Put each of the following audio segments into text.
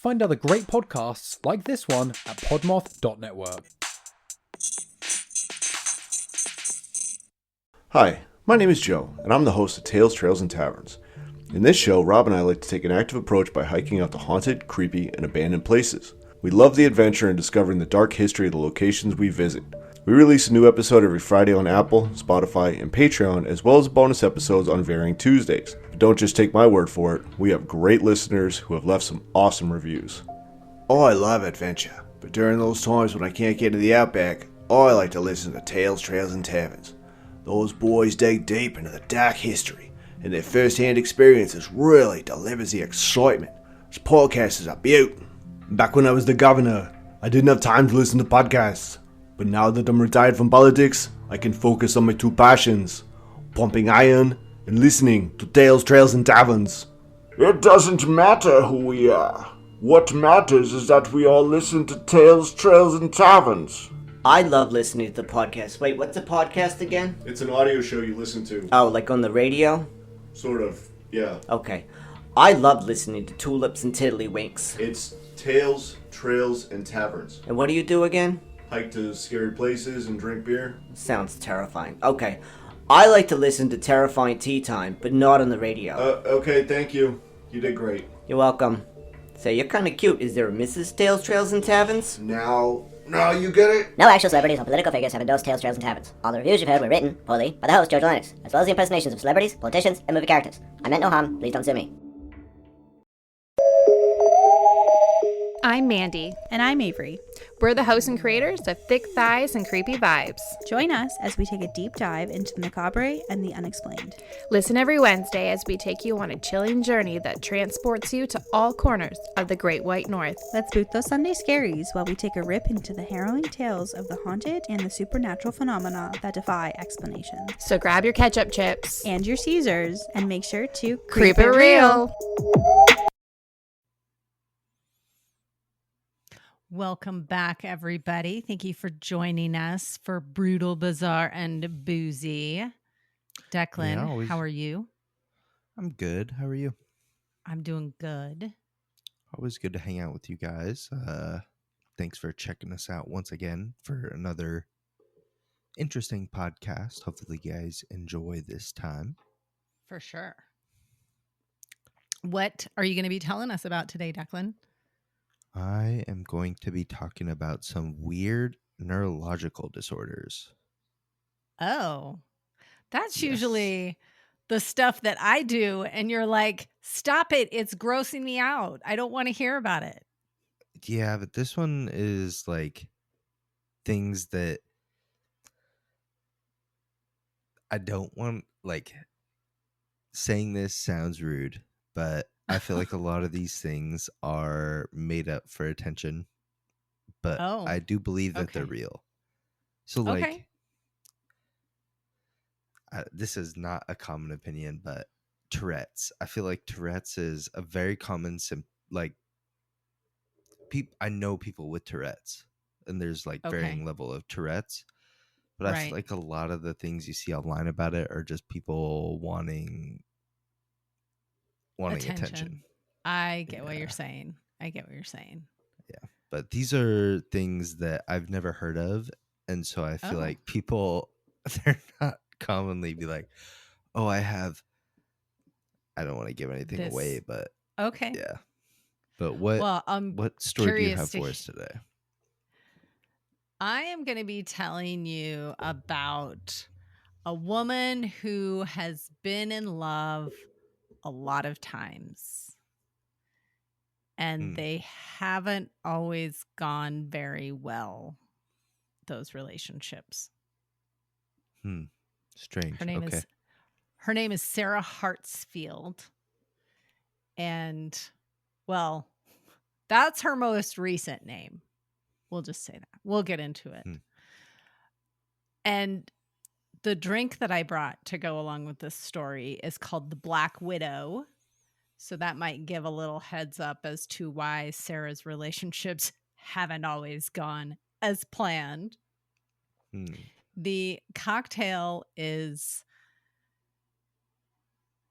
Find other great podcasts like this one at podmoth.network. Hi, my name is Joe, and I'm the host of Tales, Trails, and Taverns. In this show, Rob and I like to take an active approach by hiking out to haunted, creepy, and abandoned places. We love the adventure and discovering the dark history of the locations we visit. We release a new episode every Friday on Apple, Spotify, and Patreon, as well as bonus episodes on varying Tuesdays. But don't just take my word for it, we have great listeners who have left some awesome reviews. I love adventure, but during those times when I can't get to the outback, I like to listen to Tales, Trails, and Taverns. Those boys dig deep into the dark history, and their first-hand experiences really delivers the excitement. This podcast is a beaut. Back when I was the governor, I didn't have time to listen to podcasts. But now that I'm retired from politics, I can focus on my two passions, pumping iron and listening to Tales, Trails, and Taverns. It doesn't matter who we are. What matters is that we all listen to Tales, Trails, and Taverns. I love listening to the podcast. Wait, what's a podcast again? It's an audio show you listen to. Oh, like on the radio? Sort of, yeah. Okay. I love listening to Tulips and Tiddlywinks. It's Tales, Trails, and Taverns. And what do you do again? Hike to scary places and drink beer. Sounds terrifying. Okay. I like to listen to Terrifying Tea Time, but not on the radio. Okay, thank you. You did great. You're welcome. Say, you're kind of cute. Is there a Mrs. Tales, Trails, and Taverns? Now you get it? No actual celebrities or political figures have endorsed Tales, Trails, and Taverns. All the reviews you've heard were written, poorly, by the host, George Lennox, as well as the impersonations of celebrities, politicians, and movie characters. I meant no harm, please don't sue me. I'm Mandy. And I'm Avery. We're the hosts and creators of Thick Thighs and Creepy Vibes. Join us as we take a deep dive into the macabre and the unexplained. Listen every Wednesday as we take you on a chilling journey that transports you to all corners of the Great White North. Let's boot those Sunday scaries while we take a rip into the harrowing tales of the haunted and the supernatural phenomena that defy explanation. So grab your ketchup chips And your Caesars, and make sure to creep it real. Welcome back, everybody. Thank you for joining us for Brutal, Bizarre, and Boozy. Deklan, how are you? I'm good. How are you? I'm doing good. Always good to hang out with you guys. Thanks for checking us out once again for another interesting podcast. Hopefully you guys enjoy this time. For sure. What are you going to be telling us about today, Deklan? I am going to be talking about some weird neurological disorders. Oh, that's usually the stuff that I do. And you're like, stop it. It's grossing me out. I don't want to hear about it. Yeah, but this one is like things that I don't want, like, saying this sounds rude, but I feel like a lot of these things are made up for attention, but I do believe that they're real. So, like, this is not a common opinion, but Tourette's. I feel like Tourette's is a very common I know people with Tourette's, and there's like varying level of Tourette's, but I feel like a lot of the things you see online about it are just people wanting attention. I get what you're saying. Yeah. But these are things that I've never heard of. And so I feel like people, they're not commonly be like, oh, I don't want to give anything away, but yeah. But what story do you have for us today? I am going to be telling you about a woman who has been in love a lot of times, and they haven't always gone very well, those relationships. Strange. Her name is Sarah Hartsfield, and well, that's her most recent name. We'll just say that. We'll get into it. And the drink that I brought to go along with this story is called the Black Widow. So that might give a little heads up as to why Sarah's relationships haven't always gone as planned. The cocktail is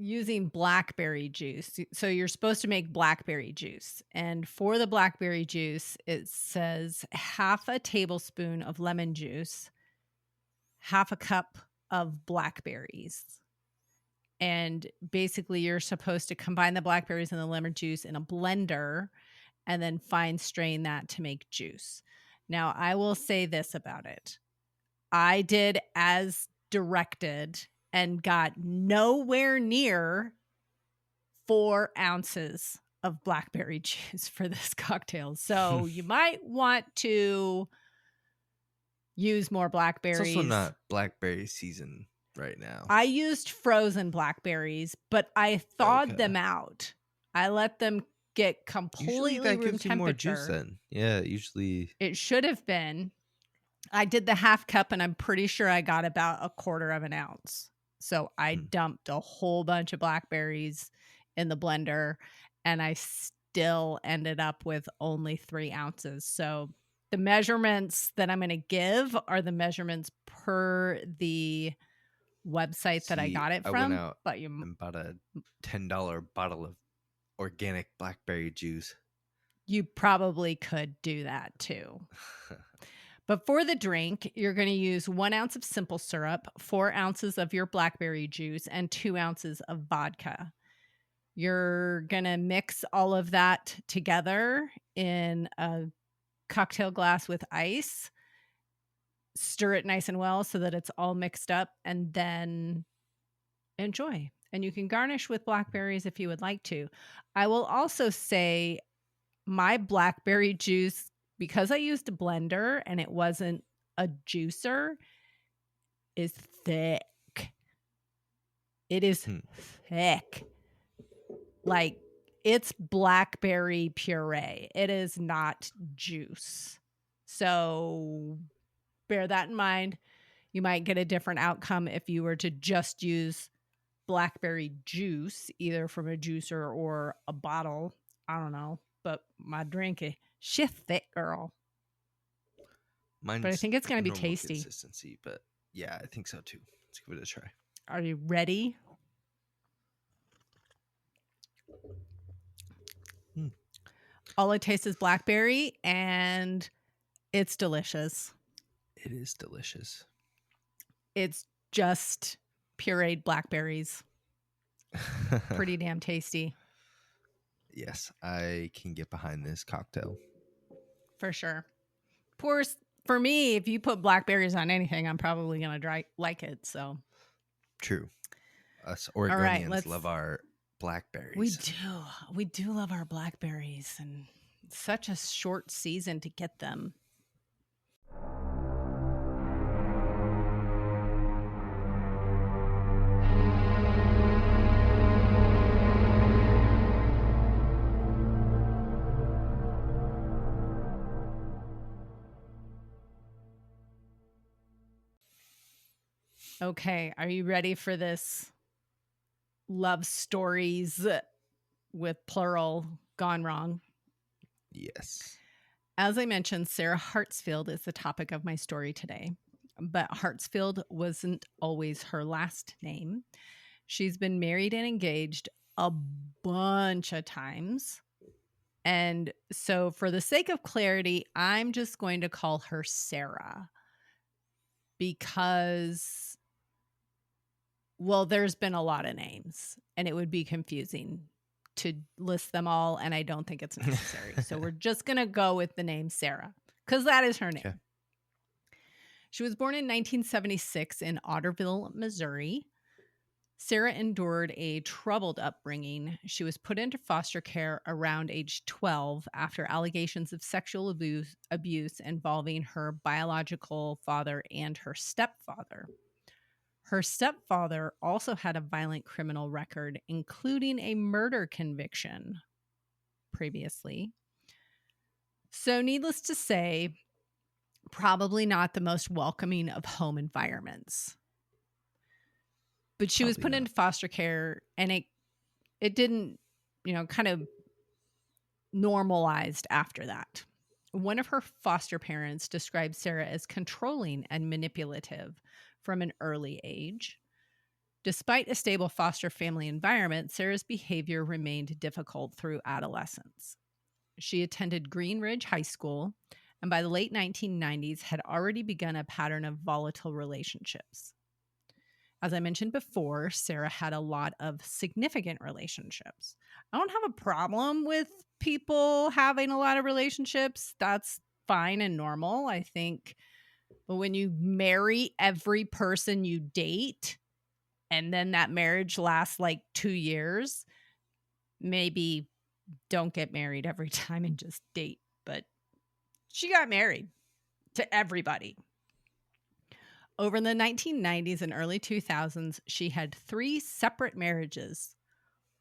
using blackberry juice. So you're supposed to make blackberry juice. And for the blackberry juice, it says half a tablespoon of lemon juice, half a cup of blackberries. And basically you're supposed to combine the blackberries and the lemon juice in a blender and then fine strain that to make juice. Now, I will say this about it. I did as directed and got nowhere near 4 ounces of blackberry juice for this cocktail. So you might want to use more blackberries. It's also not blackberry season right now. I used frozen blackberries, but I thawed them out. I let them get completely usually that room gives temperature. you more juice then. Yeah, usually. It should have been. I did the half cup, and I'm pretty sure I got about 1/4 of an ounce. So I dumped a whole bunch of blackberries in the blender, and I still ended up with only 3 ounces. So the measurements that I'm going to give are the measurements per the website that I got it from. I went out but and bought a $10 bottle of organic blackberry juice. You probably could do that too. But for the drink, you're going to use 1 ounce of simple syrup, 4 ounces of your blackberry juice, and 2 ounces of vodka. You're going to mix all of that together in a cocktail glass with ice. Stir it nice and well so that it's all mixed up, and then enjoy. And you can garnish with blackberries if you would like to. I will also say my blackberry juice, because I used a blender and it wasn't a juicer, is thick. It is thick. Like, it's blackberry puree. It is not juice. So bear that in mind. You might get a different outcome if you were to just use blackberry juice, either from a juicer or a bottle. I don't know. But my drink is shit thick, girl. But I think it's going to be tasty. Consistency, but yeah, I think so too. Let's give it a try. Are you ready? All it tastes is blackberry, and it's delicious. It is delicious. It's just pureed blackberries. Pretty damn tasty. Yes, I can get behind this cocktail. For sure. For me, if you put blackberries on anything, I'm probably going to like it. So true. Us Oregonians love our blackberries. We do love our blackberries, and it's such a short season to get them. Okay, are you ready for this love stories with plural gone wrong? Yes. As I mentioned, Sarah Hartsfield is the topic of my story today, but Hartsfield wasn't always her last name. She's been married and engaged a bunch of times. And so for the sake of clarity, I'm just going to call her Sarah because, well, there's been a lot of names and it would be confusing to list them all, and I don't think it's necessary. So we're just going to go with the name Sarah because that is her name. Okay. She was born in 1976 in Otterville, Missouri. Sarah endured a troubled upbringing. She was put into foster care around age 12 after allegations of sexual abuse involving her biological father and her stepfather. Her stepfather also had a violent criminal record, including a murder conviction previously. So needless to say, probably not the most welcoming of home environments. But she was put into foster care, and it didn't, kind of normalized after that. One of her foster parents described Sarah as controlling and manipulative from an early age. Despite a stable foster family environment, Sarah's behavior remained difficult through adolescence. She attended Green Ridge High School, and by the late 1990s had already begun a pattern of volatile relationships. As I mentioned before, Sarah had a lot of significant relationships. I don't have a problem with people having a lot of relationships. That's fine and normal, I think. But when you marry every person you date, and then that marriage lasts like 2 years, maybe don't get married every time and just date. But she got married to everybody. Over the 1990s and early 2000s, she had 3 separate marriages,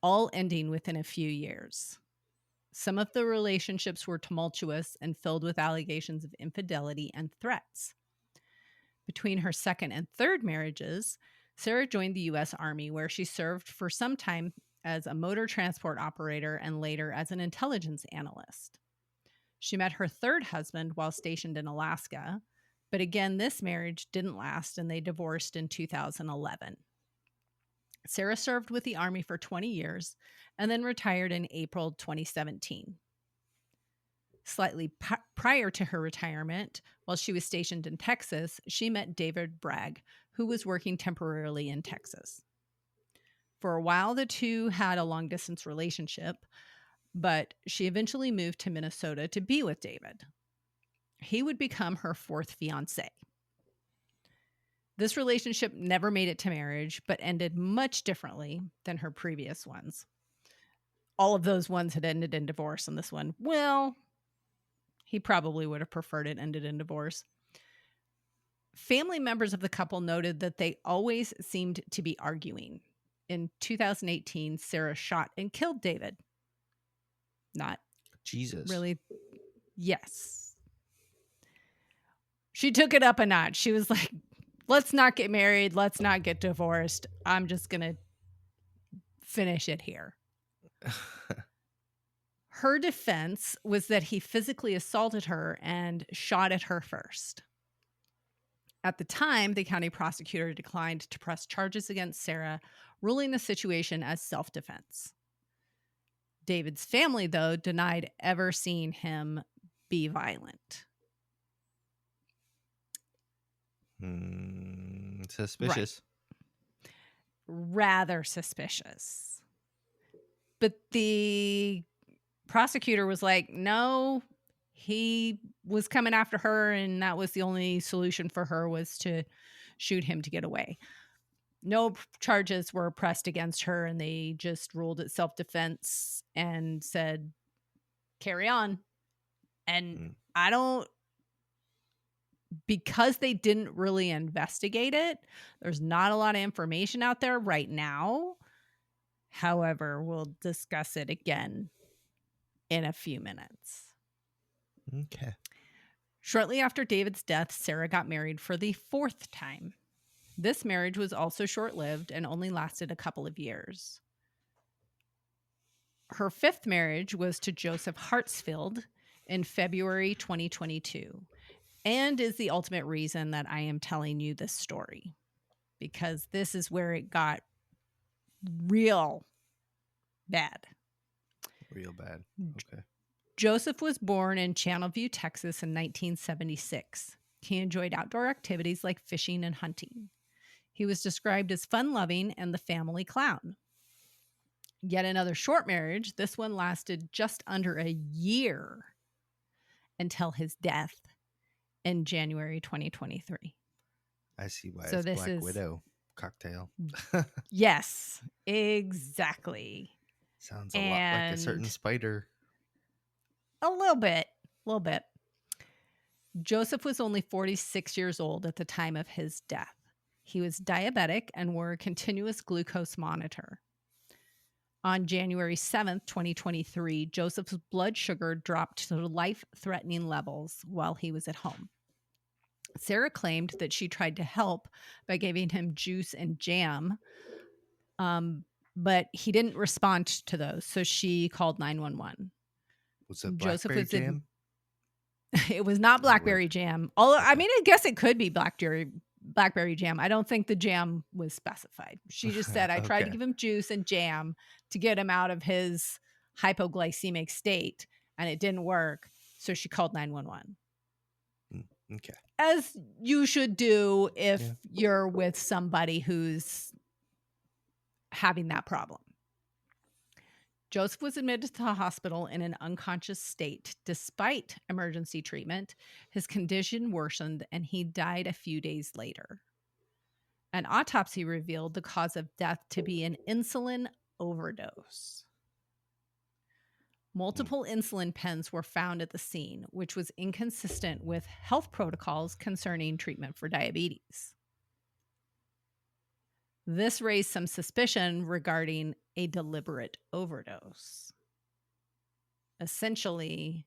all ending within a few years. Some of the relationships were tumultuous and filled with allegations of infidelity and threats. Between her second and third marriages, Sarah joined the U.S. Army, where she served for some time as a motor transport operator and later as an intelligence analyst. She met her third husband while stationed in Alaska, but again, this marriage didn't last and they divorced in 2011. Sarah served with the Army for 20 years and then retired in April 2017. Slightly prior to her retirement, while she was stationed in Texas, she met David Bragg, who was working temporarily in Texas. For a while, the two had a long-distance relationship, but she eventually moved to Minnesota to be with David. He would become her 4th fiancé. This relationship never made it to marriage, but ended much differently than her previous ones. All of those ones had ended in divorce, and this one, well, he probably would have preferred it ended in divorce. Family members of the couple noted that they always seemed to be arguing. In 2018, Sarah shot and killed David. Not Jesus. Really. Yes. She took it up a notch. She was like, let's not get married. Let's not get divorced. I'm just going to finish it here. Her defense was that he physically assaulted her and shot at her first. At the time, the county prosecutor declined to press charges against Sarah, ruling the situation as self-defense. David's family, though, denied ever seeing him be violent. Suspicious. Right. Rather suspicious. But the prosecutor was like, no, he was coming after her, and that was the only solution for her was to shoot him to get away. No charges were pressed against her, and they just ruled it self-defense and said, carry on. And because they didn't really investigate it, there's not a lot of information out there right now. However, we'll discuss it again in a few minutes. Okay. Shortly after David's death, Sarah got married for the 4th time. This marriage was also short-lived and only lasted a couple of years. Her 5th marriage was to Joseph Hartsfield in February 2022, and is the ultimate reason that I am telling you this story, because this is where it got real bad. Real bad. Okay. Joseph was born in Channelview, Texas in 1976. He enjoyed outdoor activities like fishing and hunting. He was described as fun-loving and the family clown. Yet another short marriage, this one lasted just under a year until his death in January 2023. I see why So it's this Black is- Widow cocktail. Yes, exactly. Sounds a lot like a certain spider. A little bit. Joseph was only 46 years old at the time of his death. He was diabetic and wore a continuous glucose monitor. On January 7th, 2023, Joseph's blood sugar dropped to life-threatening levels while he was at home. Sarah claimed that she tried to help by giving him juice and jam, but he didn't respond to those, so she called 911. Was it Joseph blackberry was jam? It was not blackberry jam. Although, I mean, I guess it could be blackberry blackberry jam. I don't think the jam was specified. She just said, I tried to Okay. give him juice and jam to get him out of his hypoglycemic state, and it didn't work. So she called 911. Okay. As you should do if you're with somebody who's having that problem. Joseph was admitted to the hospital in an unconscious state. Despite emergency treatment, his condition worsened and he died a few days later. An autopsy revealed the cause of death to be an insulin overdose. Multiple insulin pens were found at the scene, which was inconsistent with health protocols concerning treatment for diabetes. This raised some suspicion regarding a deliberate overdose. Essentially,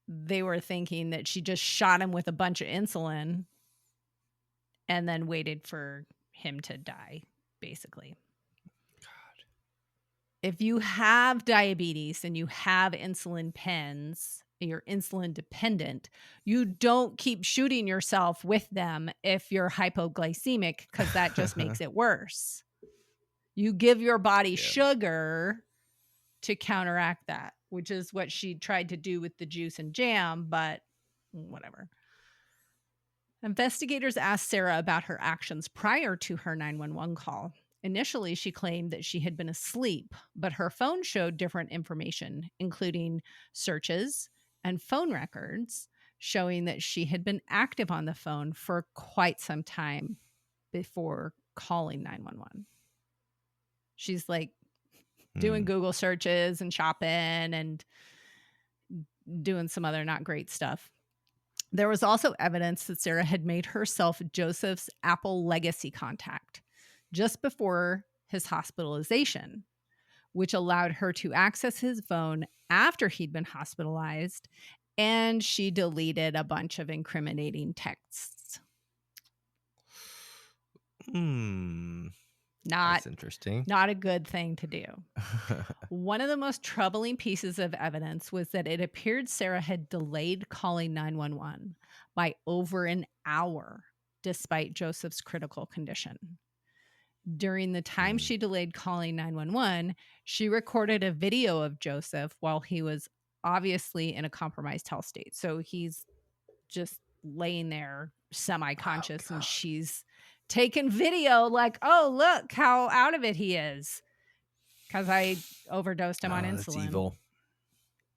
they were thinking that she just shot him with a bunch of insulin and then waited for him to die, basically. If you have diabetes and you have insulin pens, you're insulin dependent, you don't keep shooting yourself with them if you're hypoglycemic, because that just makes it worse. You give your body sugar to counteract that, which is what she tried to do with the juice and jam, but whatever. Investigators asked Sarah about her actions prior to her 911 call. Initially, she claimed that she had been asleep, but her phone showed different information, including searches and phone records showing that she had been active on the phone for quite some time before calling 911. She's like doing Google searches and shopping and doing some other not great stuff. There was also evidence that Sarah had made herself Joseph's Apple legacy contact just before his hospitalization, which allowed her to access his phone after he'd been hospitalized, and she deleted a bunch of incriminating texts. That's interesting. Not a good thing to do. One of the most troubling pieces of evidence was that it appeared Sarah had delayed calling 911 by over an hour, despite Joseph's critical condition. During the time she delayed calling 911, she recorded a video of Joseph while he was obviously in a compromised health state. So he's just laying there semi-conscious, and she's taking video like, oh, look how out of it he is because I overdosed him on insulin. That's evil.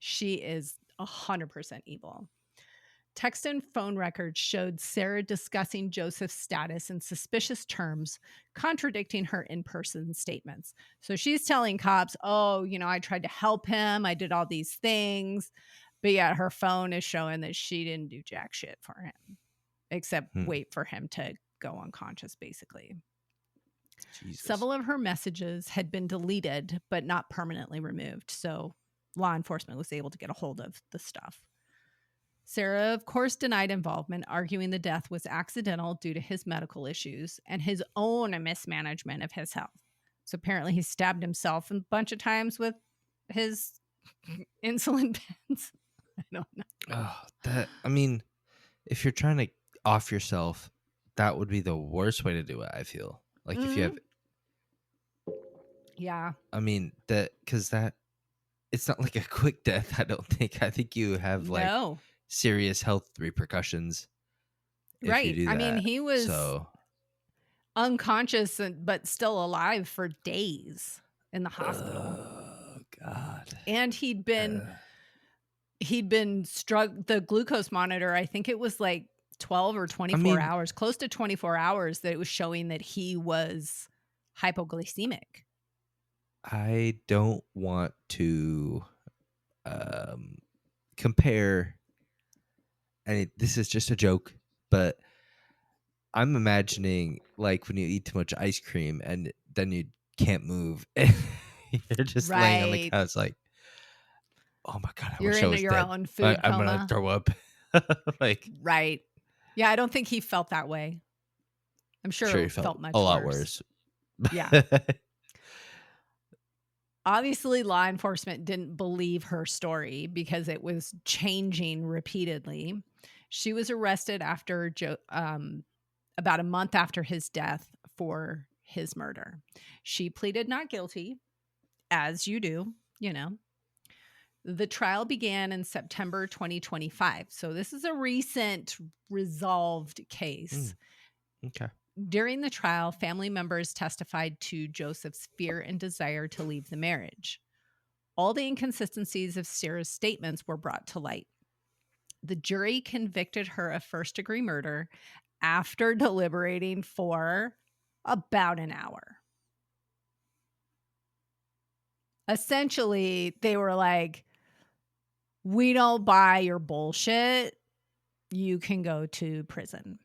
She is 100% evil. Text and phone records showed Sarah discussing Joseph's status in suspicious terms, contradicting her in-person statements. So she's telling cops, oh, I tried to help him. I did all these things. But yet her phone is showing that she didn't do jack shit for him, except wait for him to go unconscious, basically. Jesus. Several of her messages had been deleted, but not permanently removed. So law enforcement was able to get a hold of the stuff. Sarah, of course, denied involvement, arguing the death was accidental due to his medical issues and his own mismanagement of his health. So apparently he stabbed himself a bunch of times with his insulin pens. I don't know. If you're trying to off yourself, that would be the worst way to do it, I feel. Like if you have... Yeah. Because it's not like a quick death, I don't think. I think you have serious health repercussions. Right. You do that. He was unconscious but still alive for days in the hospital. Oh God. And he'd been struck the glucose monitor. I think it was like 12 or 24 hours, close to 24 hours, that it was showing that he was hypoglycemic. I don't want to compare, and this is just a joke, but I'm imagining like when you eat too much ice cream and then you can't move. You're just laying on the couch like, oh my God, You're in your own food coma. I'm going to throw up. Right. Yeah, I don't think he felt that way. I'm sure he felt much a lot worse. Yeah. Obviously, law enforcement didn't believe her story because it was changing repeatedly. She was arrested after about a month after his death for his murder. She pleaded not guilty, as you do, you know. The trial began in September 2025. So this is a recent resolved case. Okay. During the trial, family members testified to Joseph's fear and desire to leave the marriage. All the inconsistencies of Sarah's statements were brought to light. The jury convicted her of first-degree murder after deliberating for about an hour. Essentially, they were like, we don't buy your bullshit. You can go to prison.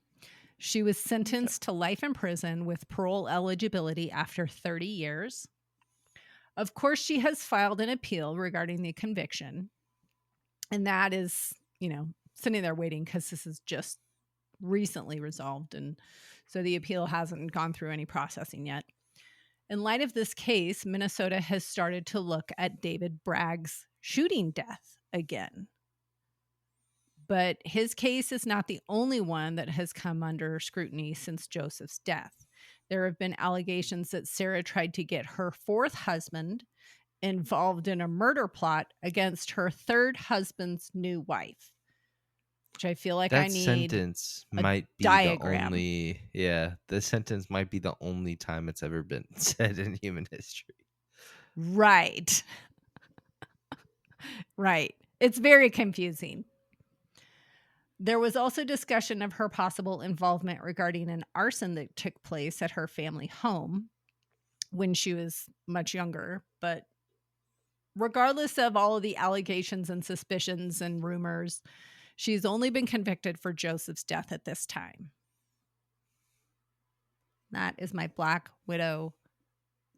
She was sentenced to life in prison with parole eligibility after 30 years. Of course, she has filed an appeal regarding the conviction. And that is, you know, sitting there waiting because this is just recently resolved. And so the appeal hasn't gone through any processing yet. In light of this case, Minnesota has started to look at David Bragg's shooting death again. But his case is not the only one that has come under scrutiny since Joseph's death. There have been allegations that Sarah tried to get her fourth husband involved in a murder plot against her third husband's new wife, which I feel like That I need sentence might be diagram. the sentence might be the only time it's ever been said in human history. Right. Right. It's very confusing. There was also discussion of her possible involvement regarding an arson that took place at her family home when she was much younger. But regardless of all of the allegations and suspicions and rumors, she's only been convicted for Joseph's death at this time. That is my Black Widow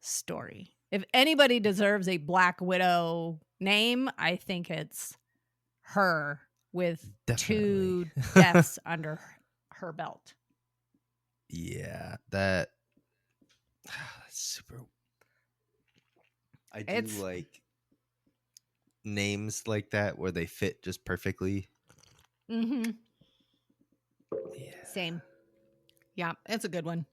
story. If anybody deserves a Black Widow name, I think it's her, with Definitely. 2 deaths under her belt. Yeah, that's super. I do like names like that where they fit just perfectly. Mm-hmm. Yeah. Same. Yeah, it's a good one.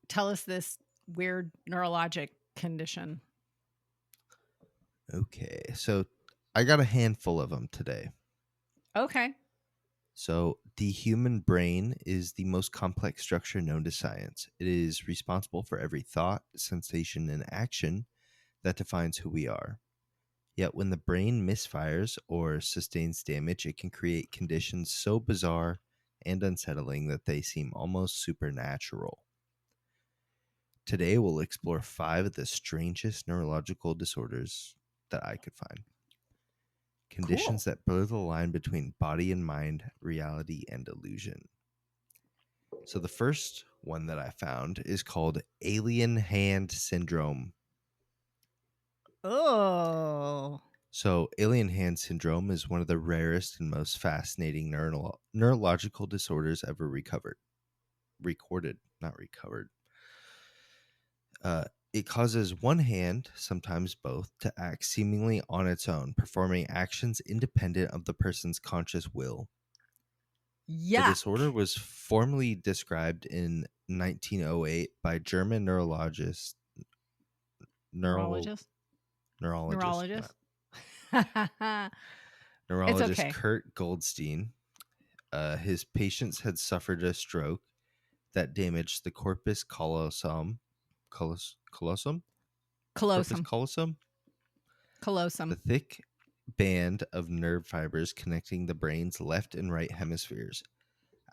Tell us this weird neurologic condition. Okay, so I got a handful of them today. Okay. So the human brain is the most complex structure known to science. It is responsible for every thought, sensation, and action that defines who we are. Yet when the brain misfires or sustains damage, it can create conditions so bizarre and unsettling that they seem almost supernatural. Today, we'll explore 5 of the strangest neurological disorders that I could find. Conditions that blur the line between body and mind, reality and illusion. So the first one that I found is called alien hand syndrome. Oh. So alien hand syndrome is one of the rarest and most fascinating neurological disorders ever recorded. It causes one hand, sometimes both, to act seemingly on its own, performing actions independent of the person's conscious will. Yeah. The disorder was formally described in 1908 by German neurologist okay. Kurt Goldstein. His patients had suffered a stroke that damaged the corpus callosum. Callosum? The thick band of nerve fibers connecting the brain's left and right hemispheres.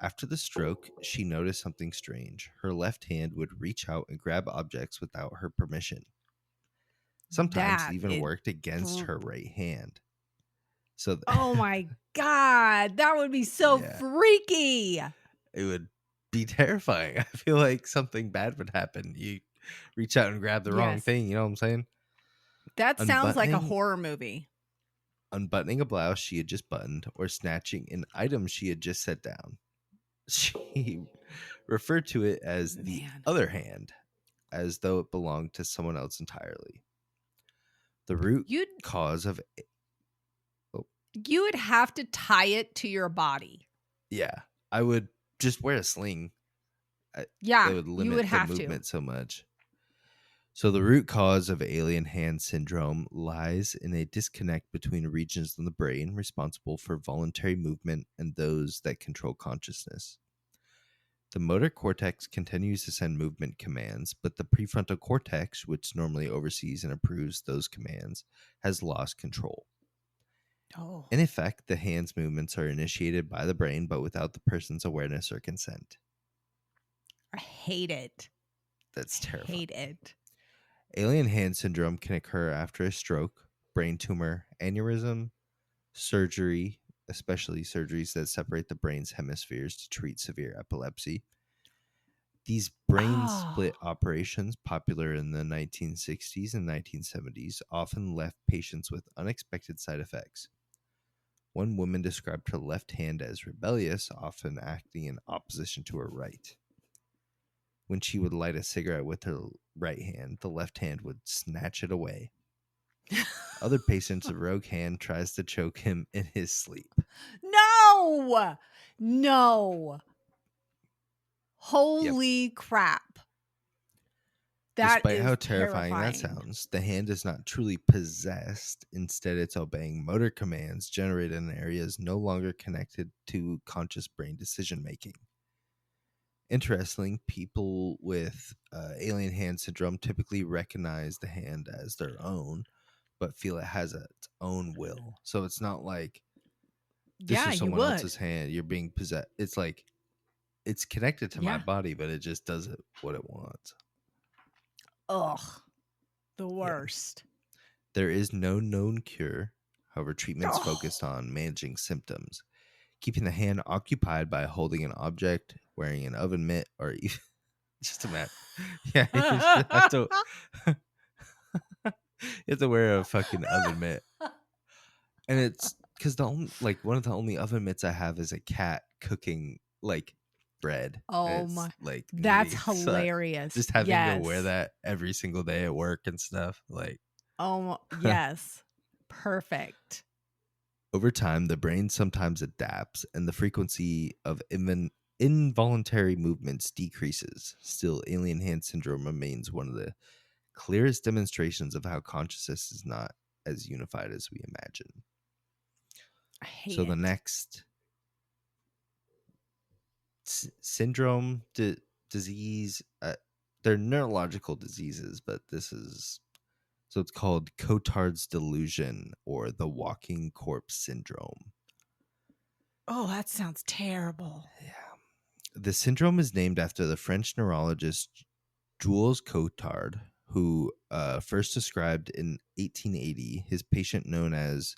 After the stroke, she noticed something strange. Her left hand would reach out and grab objects without her permission. Sometimes it even worked against her right hand. So, oh my God, that would be so freaky. It would be terrifying. I feel like something bad would happen. You reach out and grab the wrong thing. You know what I'm saying? That sounds like a Unbuttoning- horror movie. Unbuttoning a blouse she had just buttoned, or snatching an item she had just set down. She referred to it as the Man. other hand, as though it belonged to someone else entirely. The root cause of You would have to tie it to your body. yeah, I would just wear a sling. Yeah, It would limit you would have the movement so much. So the root cause of alien hand syndrome lies in a disconnect between regions in the brain responsible for voluntary movement and those that control consciousness. The motor cortex continues to send movement commands, but the prefrontal cortex, which normally oversees and approves those commands, has lost control. Oh. In effect, the hand's movements are initiated by the brain, but without the person's awareness or consent. I hate it. That's terrifying. Hate it. Alien hand syndrome can occur after a stroke, brain tumor, aneurysm, surgery, especially surgeries that separate the brain's hemispheres to treat severe epilepsy. These brain split operations, popular in the 1960s and 1970s, often left patients with unexpected side effects. One woman described her left hand as rebellious, often acting in opposition to her right. When she would light a cigarette with her right hand, the left hand would snatch it away. Other patients, a rogue hand tries to choke him in his sleep. No! No. Holy crap. Despite how terrifying that sounds, the hand is not truly possessed. Instead, it's obeying motor commands generated in areas no longer connected to conscious brain decision making. Interestingly, people with alien hand syndrome typically recognize the hand as their own, but feel it has its own will. So it's not like this is someone else's hand. You're being possessed. It's like it's connected to my body, but it just does it what it wants. Ugh. The worst. Yeah. There is no known cure. However, treatments focused on managing symptoms, keeping the hand occupied by holding an object, wearing an oven mitt, or even just a mat. Yeah, you have to wear a fucking oven mitt. And it's because one of the only oven mitts I have is a cat cooking like bread. Oh my! Like that's hilarious. So just having to wear that every single day at work and stuff. Like, oh yes, perfect. Over time, the brain sometimes adapts, and the frequency of involuntary movements decreases. Still, alien hand syndrome remains one of the clearest demonstrations of how consciousness is not as unified as we imagine. I hate the next syndrome, disease, they're neurological diseases, but this is so it's called Cotard's delusion or the walking corpse syndrome. Oh, that sounds terrible. Yeah. The syndrome is named after the French neurologist Jules Cotard, who first described in 1880 his patient known as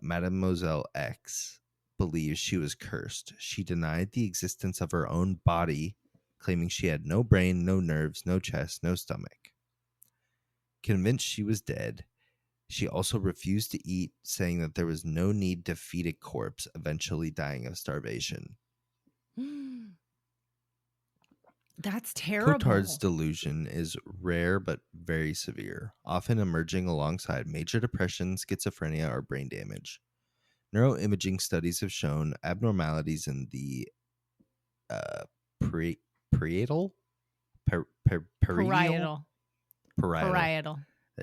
Mademoiselle X believes she was cursed. She denied the existence of her own body, claiming she had no brain, no nerves, no chest, no stomach. Convinced she was dead, she also refused to eat, saying that there was no need to feed a corpse, eventually dying of starvation. That's terrible. Cotard's delusion is rare but very severe, often emerging alongside major depression, schizophrenia, or brain damage. Neuroimaging studies have shown abnormalities in the parietal. There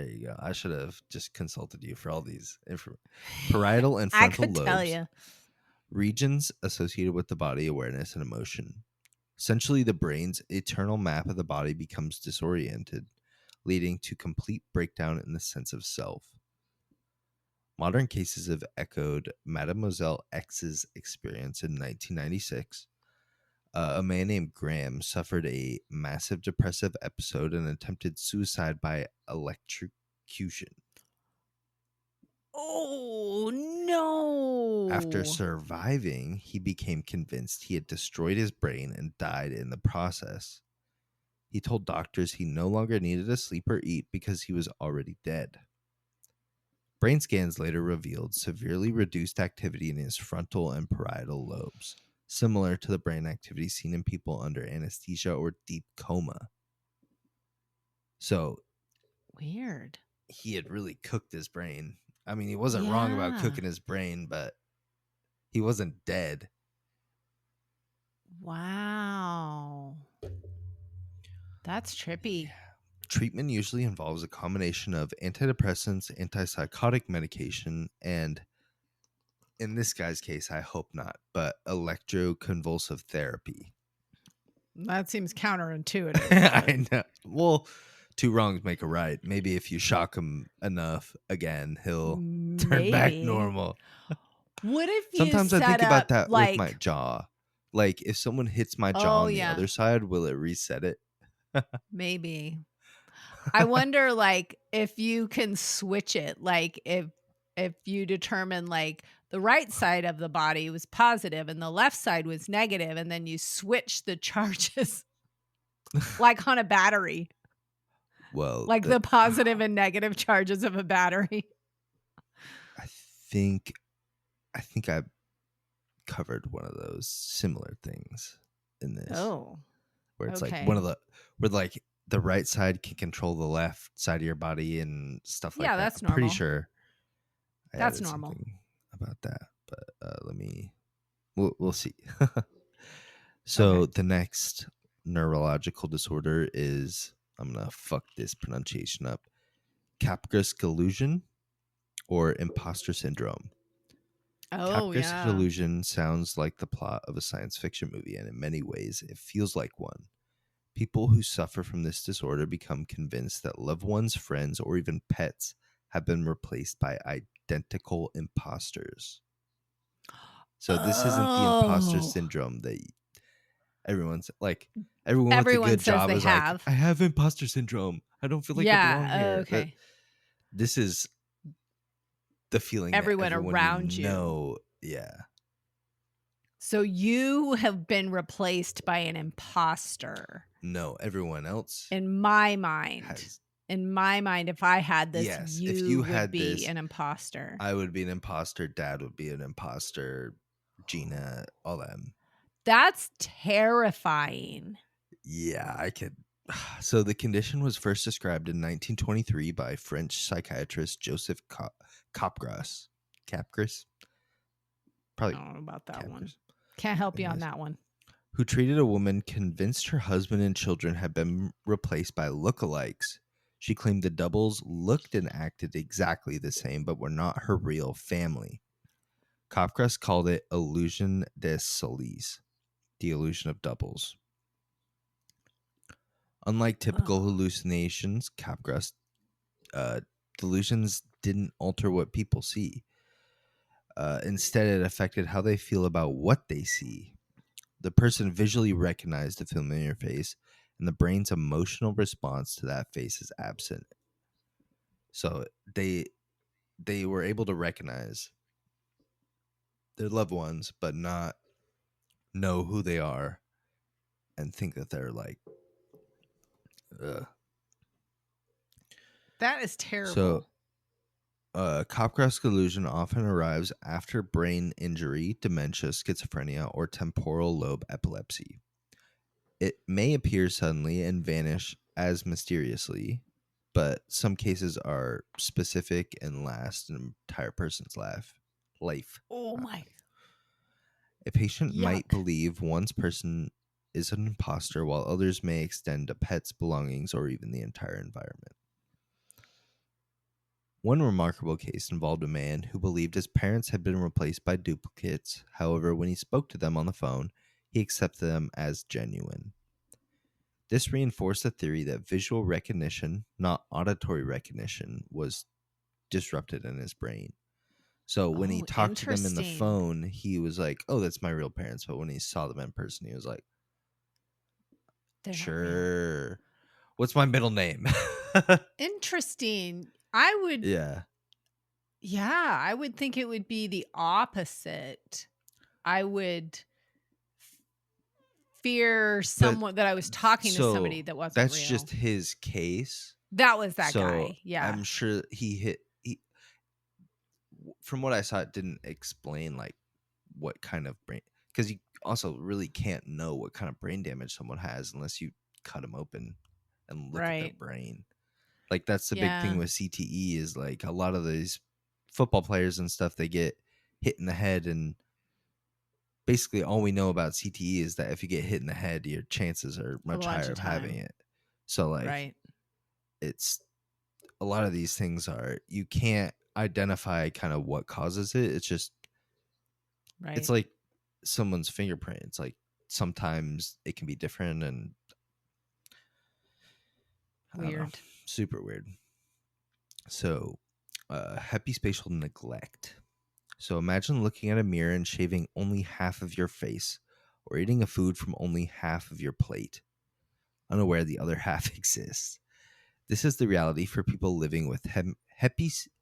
you go. I should have just consulted you for all these parietal and frontal lobes. Tell you. Regions associated with the body awareness and emotion. Essentially, the brain's eternal map of the body becomes disoriented, leading to complete breakdown in the sense of self. Modern cases have echoed Mademoiselle X's experience in 1996. A man named Graham suffered a massive depressive episode and attempted suicide by electrocution. Oh, no. After surviving, he became convinced he had destroyed his brain and died in the process. He told doctors he no longer needed to sleep or eat because he was already dead. Brain scans later revealed severely reduced activity in his frontal and parietal lobes, similar to the brain activity seen in people under anesthesia or deep coma. So, Weird. he had really cooked his brain. I mean, he wasn't wrong about cooking his brain, but he wasn't dead. Wow. That's trippy. Treatment usually involves a combination of antidepressants, antipsychotic medication, and in this guy's case, I hope not, but electroconvulsive therapy. That seems counterintuitive. I know. Well, two wrongs make a right. Maybe if you shock him enough again, he'll turn back normal. What if you Sometimes I think set about up, that like, with my jaw. Like, if someone hits my jaw on the other side, will it reset it? Maybe. I wonder, like, if you can switch it. Like, if you determine, like, the right side of the body was positive and the left side was negative, and then you switch the charges, like on a battery. Well, like the positive and negative charges of a battery. I think I've covered one of those similar things in this. Oh, where it's like one of the where like the right side can control the left side of your body and stuff like that. That's I'm normal. pretty sure That's normal about that, but we'll see. So the next neurological disorder is, I'm gonna fuck this pronunciation up, Capgras delusion or imposter syndrome. Capgras delusion sounds like the plot of a science fiction movie, and in many ways it feels like one. People who suffer from this disorder become convinced that loved ones, friends, or even pets have been replaced by identical imposters. So this isn't the imposter syndrome that everyone with a good job is like, I have imposter syndrome. I don't feel like I belong here. Okay. This is the feeling everyone that everyone around you. Yeah. So you have been replaced by an imposter. No, everyone else. In my mind, if I had this, yes, you, if you would had be this, an imposter. I would be an imposter. Dad would be an imposter. Gina, all them. That's terrifying. Yeah, I could. So the condition was first described in 1923 by French psychiatrist Joseph Capgras. Probably. I don't know about that one. Can't help you on that one. Who treated a woman convinced her husband and children had been replaced by lookalikes. She claimed the doubles looked and acted exactly the same, but were not her real family. Capgras called it illusion des souls, the illusion of doubles. Unlike typical hallucinations, Capgras delusions didn't alter what people see. Instead, it affected how they feel about what they see. The person visually recognized a familiar face, and the brain's emotional response to that face is absent. So they were able to recognize their loved ones, but not know who they are, and think that they're like, ugh. That is terrible. So, Capgras delusion often arrives after brain injury, dementia, schizophrenia, or temporal lobe epilepsy. It may appear suddenly and vanish as mysteriously, but some cases are specific and last an entire person's life. Oh my. A patient might believe one's person is an imposter, while others may extend to pets, belongings, or even the entire environment. One remarkable case involved a man who believed his parents had been replaced by duplicates. However, when he spoke to them on the phone, he accepted them as genuine. This reinforced the theory that visual recognition, not auditory recognition, was disrupted in his brain. So when he talked to them in the phone, he was like, oh, that's my real parents. But when he saw them in person, he was like, sure. What's my middle name? Interesting. I would. Yeah. Yeah, I would think it would be the opposite. I would fear someone that I was talking to somebody that wasn't that's real. just his case. That was that So guy. Yeah. I'm sure he from what I saw, it didn't explain like what kind of brain, because you also really can't know what kind of brain damage someone has unless you cut them open and look at their brain. Like that's the big thing with CTE is like a lot of these football players and stuff, they get hit in the head, and basically all we know about CTE is that if you get hit in the head, your chances are much higher of having it. So like it's a lot of these things are, you can't identify kind of what causes it. It's just it's like someone's fingerprint. It's like sometimes it can be different and weird, super weird. So epispatial neglect. So imagine looking at a mirror and shaving only half of your face, or eating a food from only half of your plate, unaware the other half exists. This is the reality for people living with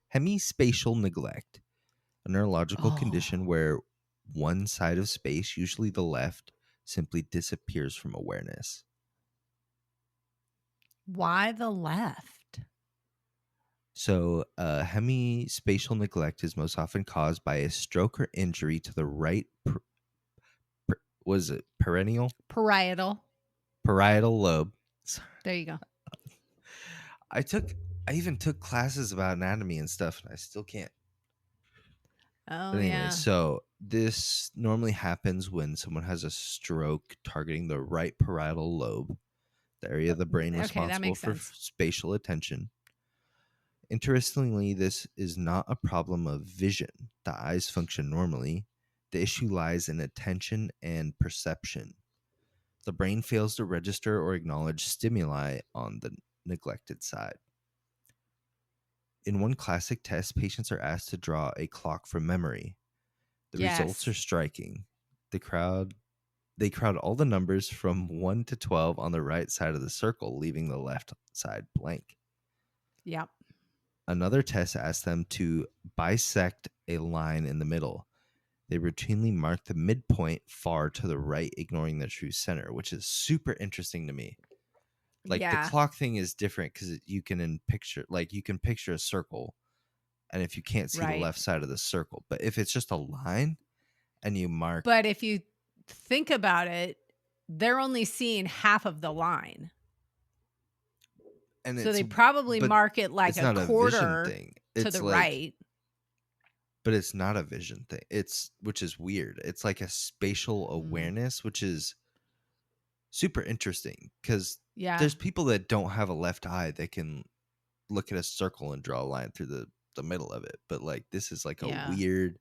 hemispatial neglect, a neurological condition where one side of space, usually the left, simply disappears from awareness. Why the left? So, hemispatial neglect is most often caused by a stroke or injury to the right, was it parietal lobe. There you go. I even took classes about anatomy and stuff, and I still can't. Oh, but anyway, yeah. So this normally happens when someone has a stroke targeting the right parietal lobe, the area of the brain responsible for spatial attention. Interestingly, this is not a problem of vision. The eyes function normally. The issue lies in attention and perception. The brain fails to register or acknowledge stimuli on the neglected side. In one classic test, patients are asked to draw a clock from memory. The results are striking. They crowd all the numbers from 1 to 12 on the right side of the circle, leaving the left side blank. Yep. Another test asks them to bisect a line in the middle. They routinely mark the midpoint far to the right, ignoring the true center, which is super interesting to me. Like the clock thing is different because you can picture a circle, and if you can't see the left side of the circle, but if it's just a line and you mark, but if you think about it, they're only seeing half of the line. And so they probably mark it like a quarter to the right. But it's not a vision thing. Which is weird. It's like a spatial awareness, which is super interesting because there's people that don't have a left eye that can look at a circle and draw a line through the middle of it. But like this is like a weird.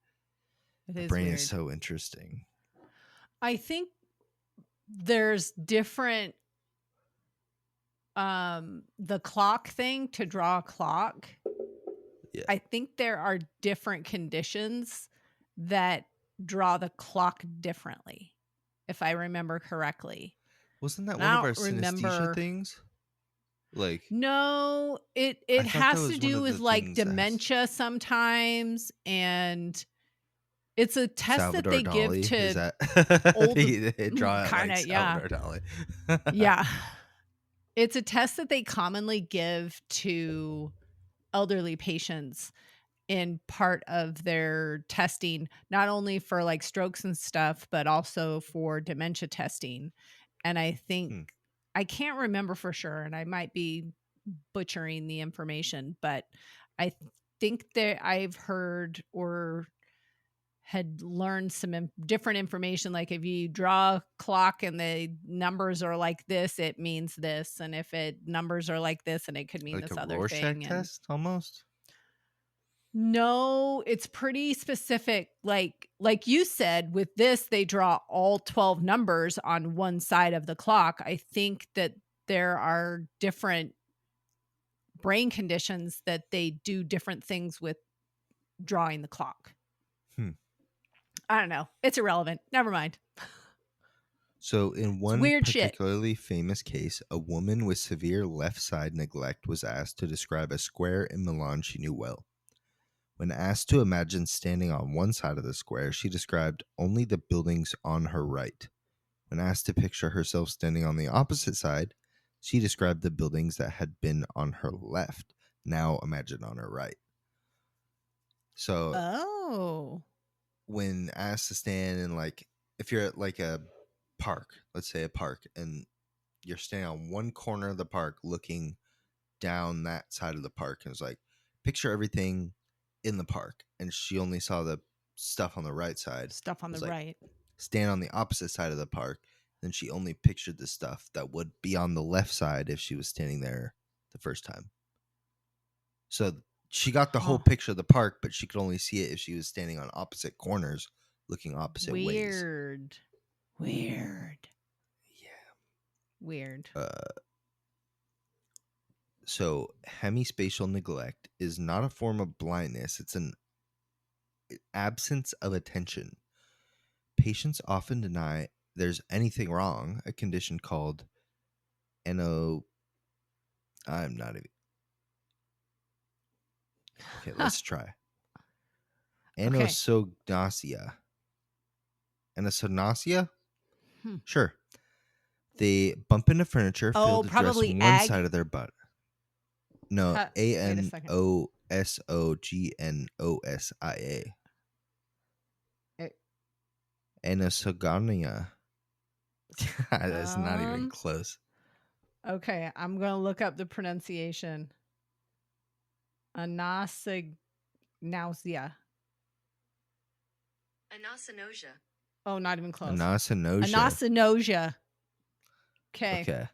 The brain is so interesting. I think there's different. The clock thing, to draw a clock. Yeah. I think there are different conditions that draw the clock differently, if I remember correctly. Wasn't that one of our synesthesia things? Like, no, it has to do with like dementia sometimes, and it's a test Salvador that they Dali. give to Is that old they draw it kind of like Salvador Dali. Yeah. It's a test that they commonly give to elderly patients in part of their testing, not only for like strokes and stuff, but also for dementia testing. And I think, I can't remember for sure, and I might be butchering the information, but I think that I've heard or had learned some different information. Like if you draw a clock and the numbers are like this, it means this. And if numbers are like this, and it could mean like this a other Rorschach thing. test almost? No, it's pretty specific. Like you said, with this, they draw all 12 numbers on one side of the clock. I think that there are different brain conditions that they do different things with drawing the clock. I don't know. It's irrelevant. Never mind. So in one weird particularly famous case, a woman with severe left side neglect was asked to describe a square in Milan she knew well. When asked to imagine standing on one side of the square, she described only the buildings on her right. When asked to picture herself standing on the opposite side, she described the buildings that had been on her left, now imagined on her right. So, when asked to stand in, like, if you're at like a park, let's say a park, and you're standing on one corner of the park looking down that side of the park, and it's like, picture everything in the park, and she only saw the stuff on the right side. Stuff on the like, right. Stand on the opposite side of the park, then she only pictured the stuff that would be on the left side if she was standing there the first time. So she got the whole picture of the park, but she could only see it if she was standing on opposite corners looking opposite ways. Weird. So hemispatial neglect is not a form of blindness. It's an absence of attention. Patients often deny there's anything wrong, a condition called I'm not even... Okay, let's try. Anosognosia. Anosognosia? Sure. They bump into furniture, fail to dress one side of their butt. No, Anosognosia. Anosognosia. That's not even close. Okay, I'm going to look up the pronunciation. Anosognosia. Oh, not even close. Anosognosia. Okay.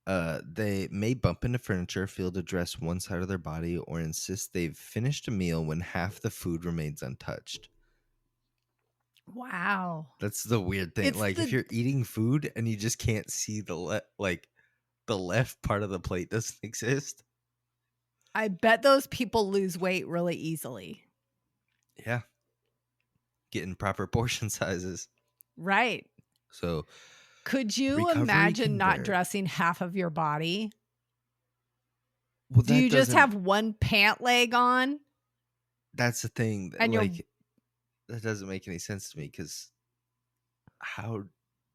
They may bump into furniture, fail to dress one side of their body, or insist they've finished a meal when half the food remains untouched. Wow. That's the weird thing. If you're eating food and you just can't see the left part of the plate doesn't exist. I bet those people lose weight really easily. Yeah. Getting proper portion sizes. Right. So could you imagine not dressing half of your body? Well, do you just have one pant leg on? That's the thing. And that doesn't make any sense to me, because how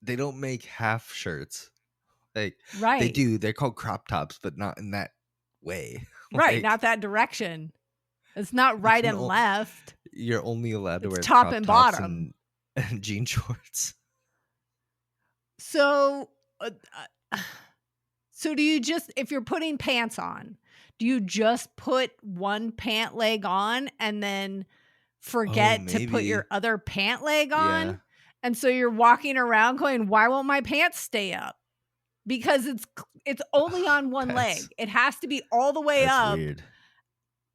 they don't make half shirts. Right. They do. They're called crop tops, but not in that way. Right. Not that direction. It's not right and left. You're only allowed to wear top and bottom and jean shorts. So do you just, if you're putting pants on, do you just put one pant leg on and then forget to put your other pant leg on? Yeah. And so you're walking around going, why won't my pants stay up? Because it's only on one leg. It has to be all the way up weird.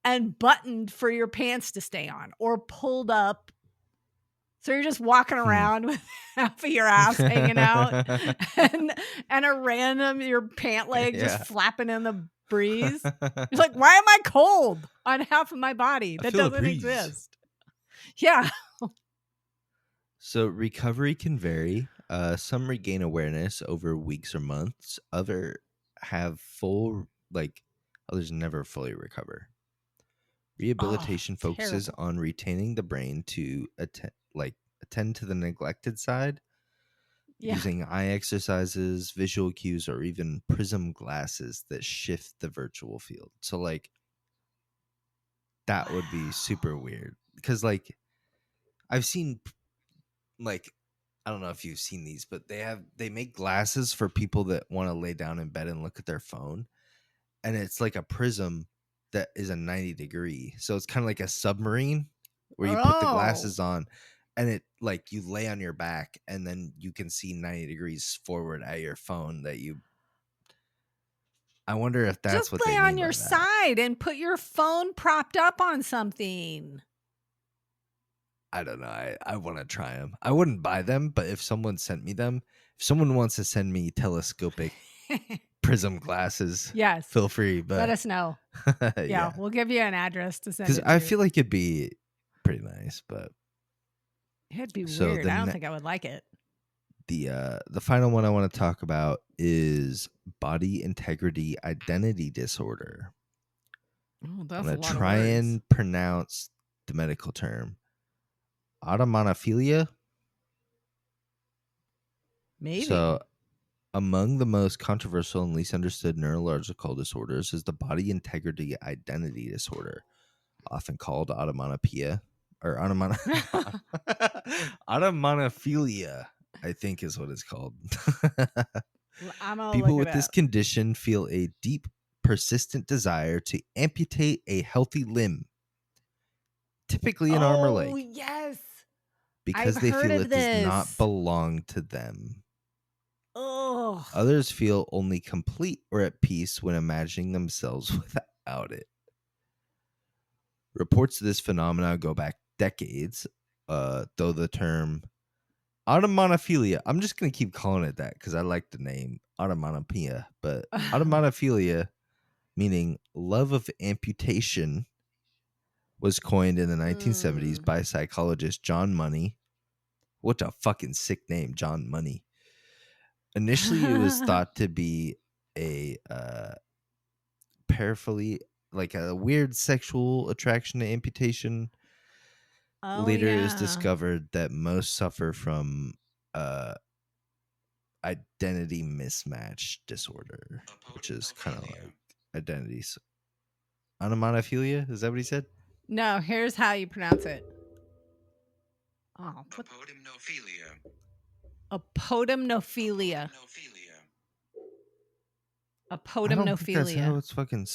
And buttoned for your pants to stay on, or pulled up. So you're just walking around with half of your ass hanging out and a random, your pant leg just flapping in the breeze. You're like, why am I cold on half of my body? That doesn't exist. Yeah. So recovery can vary. Some regain awareness over weeks or months. Others never fully recover. Rehabilitation focuses on retaining the brain to attend to the neglected side, using eye exercises, visual cues, or even prism glasses that shift the virtual field. So that would be super weird, because I've seen I don't know if you've seen these, but they make glasses for people that want to lay down in bed and look at their phone, and it's like a prism that is a 90-degree. So it's kind of like a submarine where you put the glasses on, and it you lay on your back, and then you can see 90 degrees forward at your phone. I wonder if that's just what they lay mean on your by that. side and put your phone propped up on something. I don't know. I want to try them. I wouldn't buy them, but if someone sent me them, if someone wants to send me telescopic prism glasses, yes, feel free. But let us know. Yeah, we'll give you an address to send. Because I feel like it'd be pretty nice, but it'd be weird. I don't think I would like it. The final one I want to talk about is body integrity identity disorder. Oh, that's I'm going to try and pronounce the medical term. Automonophilia. Maybe. So, among the most controversial and least understood neurological disorders is the body integrity identity disorder, often called automonopia or automonophilia, I think is what it's called. I'm gonna People look with it this up. condition feel a deep, persistent desire to amputate a healthy limb, typically an arm or leg, Yes. because I've they heard feel of it does not this. belong to them. Oh. Others feel only complete or at peace when imagining themselves without it. Reports of this phenomenon go back decades, though the term automonophilia, I'm just going to keep calling it that because I like the name automonopia, but automonophilia, meaning love of amputation, was coined in the 1970s by psychologist John Money. What a fucking sick name, John Money. Initially, it was thought to be a paraphilia, like a weird sexual attraction to amputation. Later, it was discovered that most suffer from identity mismatch disorder, which is kind of like identities. Onomatopoeia? Is that what he said? No, here's how you pronounce it. Oh, Apodimnophilia. I don't think that's how Apodimnophilia. it's fucking.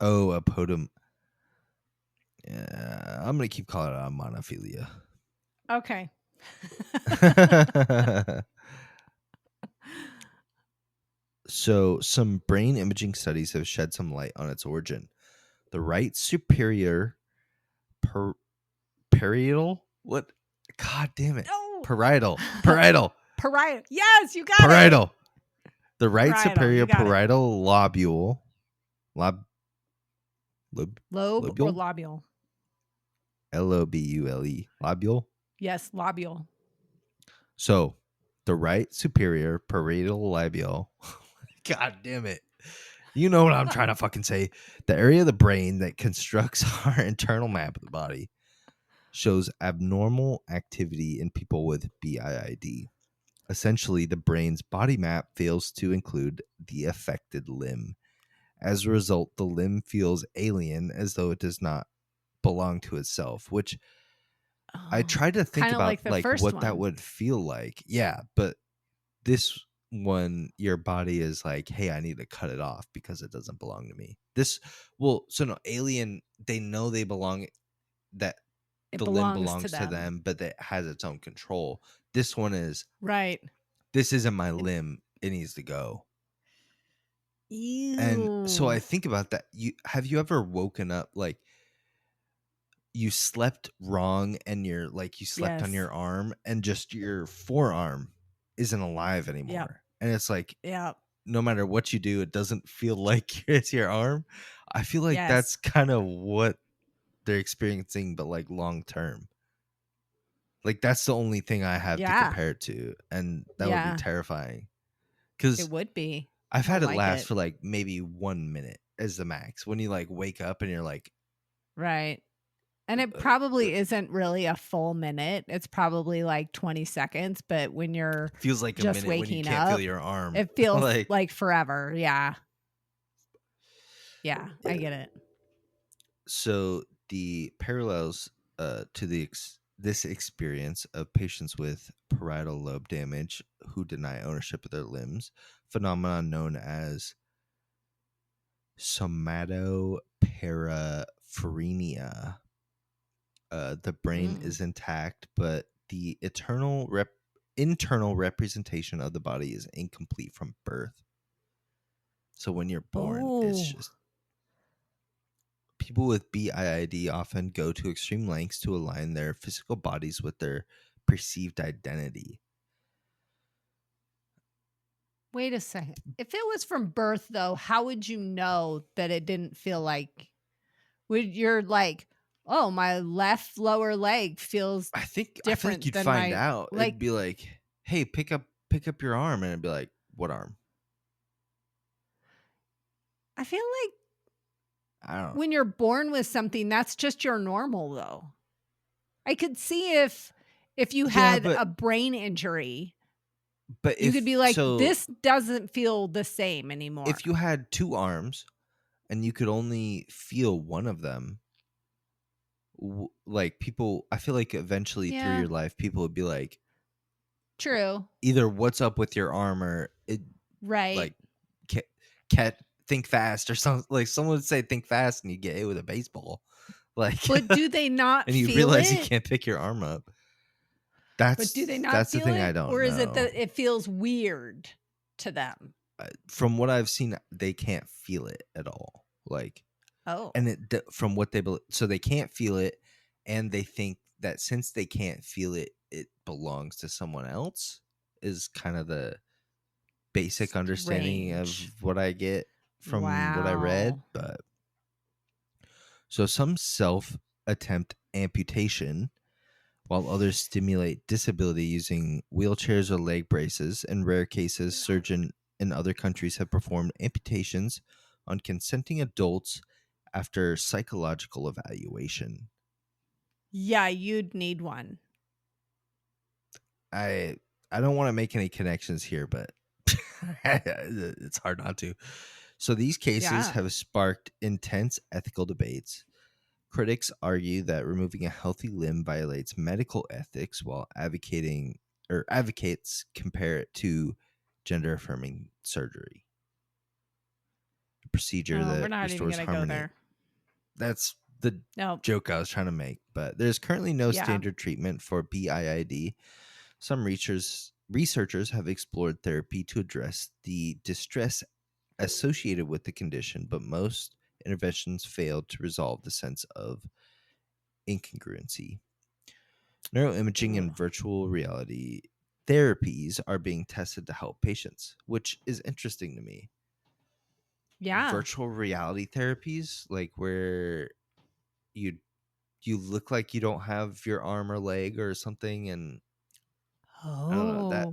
Oh, apodum. Yeah, I'm gonna keep calling it monophilia. Okay. So, some brain imaging studies have shed some light on its origin. The right superior parietal? What? God damn it. No. Parietal. Parietal. Yes, you got Parietal. it. The right Parietal, superior you got it. parietal lobule. Lobe lobule? or lobule? Lobule. Lobule? Yes, lobule. So, the right superior parietal lobule. God damn it. You know what I'm trying to fucking say. The area of the brain that constructs our internal map of the body shows abnormal activity in people with BIID. Essentially, the brain's body map fails to include the affected limb. As a result, the limb feels alien, as though it does not belong to itself, which I tried to think Kinda about like the first what that one. would feel like. Yeah, but this one, your body is like, hey, I need to cut it off because it doesn't belong to me. Alien, they know they belong, that It the limb belongs belongs to to them, but it has its own control. This one is, Right. this isn't my limb. It needs to go. Ew. And so I think about that. Have you ever woken up like you slept wrong and you're like you slept on Yes. your arm and just your forearm isn't alive anymore. Yep. And it's like, Yeah. no matter what you do, it doesn't feel like it's your arm. I feel like Yes. that's kind of what they're experiencing, but like long term. Like that's the only thing I have to Yeah. compare it to, and that would Yeah. be terrifying. Because It would be. I've I had it like last it. for like maybe 1 minute as the max. When you like wake up and you're like, Right. And it probably isn't really a full minute. It's probably like 20 seconds. But when you're feels like a just minute when you waking can't up, feel your arm. it feels like like forever. Yeah. Yeah, I get it. So the parallels to this experience of patients with parietal lobe damage who deny ownership of their limbs, phenomenon known as somatoperiphenia. The brain is intact, but the internal representation of the body is incomplete from birth. So when you're born, it's just people with BIID often go to extreme lengths to align their physical bodies with their perceived identity. Wait a second. If it was from birth, though, how would you know that it didn't feel like? Would you're like, oh, my left lower leg feels I think different you'd than find my out. like. It'd be like, hey, pick up your arm, and it'd be like, what arm? I feel like I don't know. when you're born with something, that's just your normal, though. I could see if you had a brain injury But You if could be like, so, this doesn't feel the same anymore. if you had 2 arms and you could only feel one of them, like people, I feel like eventually through Yeah. your life, people would be like, True. either what's up with your arm or it, Right. like, cat think fast or something. Like someone would say think fast and you get hit with a baseball. Like, But do they not and you feel realize it? you can't pick your arm up. But do they not that's feel the thing it? I don't Or is know. it that it feels weird to them? From what I've seen, they can't feel it at all. Like, Oh. and from what they believe, so they can't feel it, and they think that since they can't feel it, it belongs to someone else. Is kind of the basic understanding of what I get from what I read. But so some attempt amputation, while others stimulate disability using wheelchairs or leg braces. In rare cases, surgeons in other countries have performed amputations on consenting adults after psychological evaluation. Yeah, you'd need one. I don't want to make any connections here, but it's hard not to. So these cases have sparked intense ethical debates. Critics argue that removing a healthy limb violates medical ethics, while advocates compare it to gender affirming surgery, a procedure that we're not even restores gonna harmony. go there. That's the joke I was trying to make. But there's currently no standard treatment for BIID. Some researchers have explored therapy to address the distress associated with the condition, but most interventions failed to resolve the sense of incongruency. Neuroimaging and virtual reality therapies are being tested to help patients, which is interesting to me. Yeah. Virtual reality therapies, like where you look like you don't have your arm or leg or something, and I don't know,